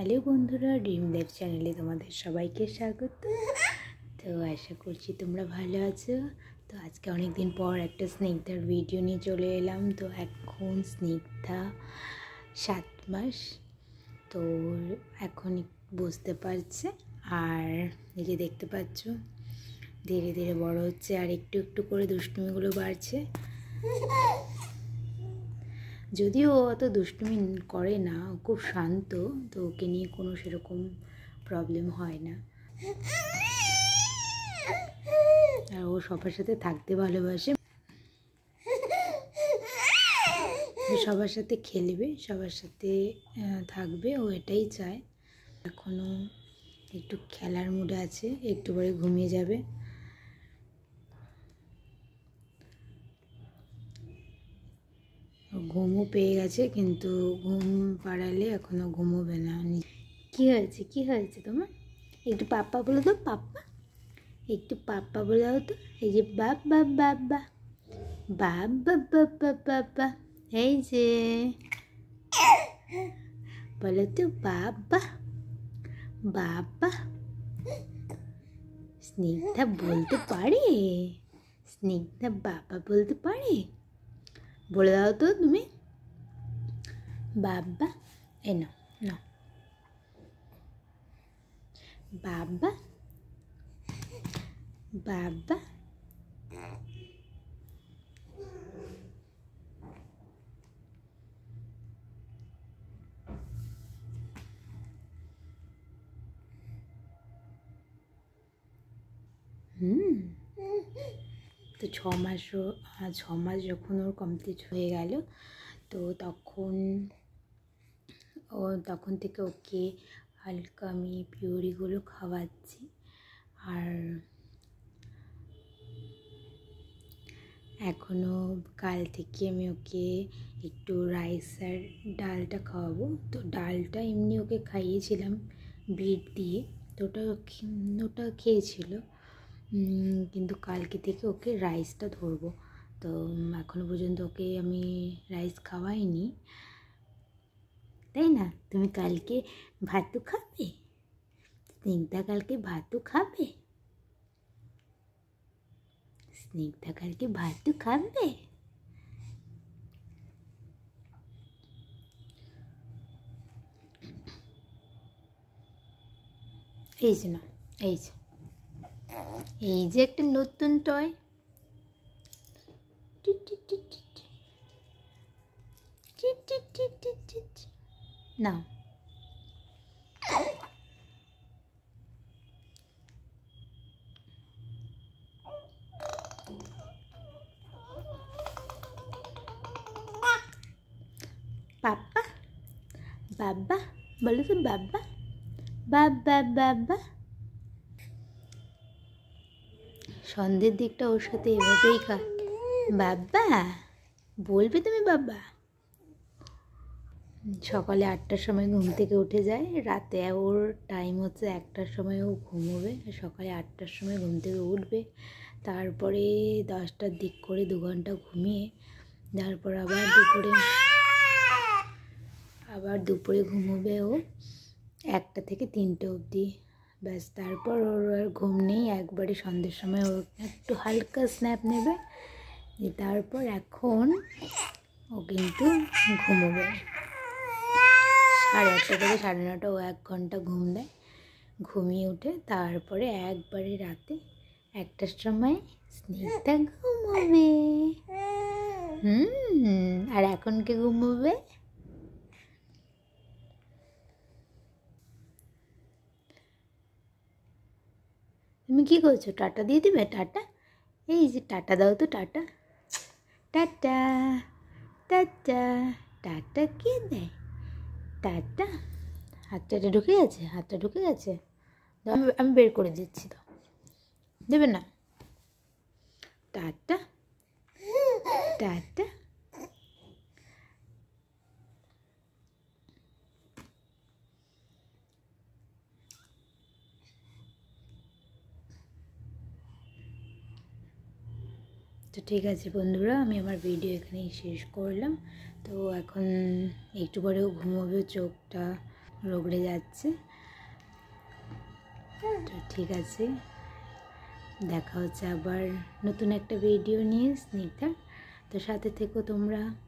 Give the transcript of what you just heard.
Hello বন্ধুরা, dream life চ্যানেলে তোমাদের সবাইকে স্বাগত। তো আশা করছি তোমরা ভালো আছো। তো আজকে অনেক দিন পর একটা স্নিগ্ধার ভিডিও নিয়ে চলে এলাম। তো এখন স্নিগ্ধা 7 মাস, তো এখন বুঝতে পারছে। আর এই যে দেখতে পাচ্ছ ধীরে ধীরে বড় হচ্ছে, আর একটু একটু করে দুষ্টুমিগুলো বাড়ছে। যদিও অত দুষ্টুমি করে না, খুব শান্ত, তো ওকে নিয়ে কোনো সেরকম প্রবলেম হয় না। আর ও সবার সাথে থাকতে ভালোবাসে, সবার সাথে খেলবে, সবার সাথে থাকবে, ও এটাই চায়। এখনও একটু খেলার মুডে আছে, একটু পরে ঘুমিয়ে যাবে। ঘুমও পেয়ে গেছে, কিন্তু ঘুম পাড়ালে এখনও ঘুমোবে না। কি হয়েছে, কি হয়েছে তোমার? একটু পাপ্পা বলে দাও, পাপ্পা, একটু পাপ্পা বলে দাও তো। এই যে বাবা বাবা বাবা বাবা বাবা, এই যে বলো তো বাবা বাবা। স্নিগ্ধা বলতে পারে? স্নিগ্ধা বাবা বলতে পারে? বলে দাও তো তুমি, বাবা। এ না না, বাবা বাবা। তো 6 মাস যখন ওর কমপ্লিট হয়ে গেল, তো তখন থেকে ওকে হালকা আমি পিউরিগুলো খাওয়াচ্ছি। আর এখনও কাল থেকে আমি ওকে একটু রাইস আর ডালটা খাওয়াবো। তো ডালটা এমনি ওকে খাইয়েছিলাম বিট দিয়ে, তো ওটা খেয়েছিল, কিন্তু কালকে থেকে ওকে রাইসটা ধরবো। তো এখনও পর্যন্ত ওকে আমি রাইস খাওয়াইনি, তাই না? তুমি কালকে ভাতও খাবে? স্নিগ্ধা কালকে ভাতও খাবে? স্নিগ্ধা কালকে ভাতও খাবে? এই যে না, এই যে একটা নতুন টয়, না পাপ্পা বাবা বলো তো, বাবা বাবা বাবা। সন্ধ্যের দিকটা ওর সাথে এভাবেই বাবা বলবে তুমি, বাবা। সকালে 8টার সময় ঘুম থেকে উঠে যায়, রাতে ওর টাইম হচ্ছে 1টার সময় ও ঘুমোবে, সকালে 8টার সময় ঘুম থেকে উঠবে, তারপরে 10টার দিক করে 2 ঘন্টা ঘুমিয়ে তারপর আবার দুপুরে ঘুমোবে ও 1টা থেকে 3টে অবধি, ব্যাস। তারপর ওর আর ঘুম নেই, একবারে সন্ধ্যের সময় ও একটু হালকা স্ন্যাপ নেবে, তারপর এখন ও কিন্তু ঘুমোবে 8:30 থেকে 9:30 ও 1 ঘন্টা ঘুম দেয়। ঘুমিয়ে উঠে তারপরে একবারে রাতে 1টার সময় স্নিগ্ধা ঘুমোবে। আর এখন কে ঘুমোবে? তুমি কি করছো? টাটা দিয়ে দিবে? টাটা, এই যে টাটা দাও তো, টাটা টাটা টাটা টাটা। কে দেয় টাটা? হাতটা ঢুকে গেছে, হাতটা ঢুকে গেছে, আমি বের করে দিচ্ছি, তো দেবে না? Tata tata. তো ঠিক আছে বন্ধুরা, আমি আমার ভিডিও এখানেই শেষ করলাম। তো এখন একটু পরেও ঘুমোবে, চোখটা রগড়ে যাচ্ছে। তো ঠিক আছে, দেখা হচ্ছে আবার নতুন একটা ভিডিও নিয়ে স্নিগ্ধার। তো সাথে থেকো তোমরা।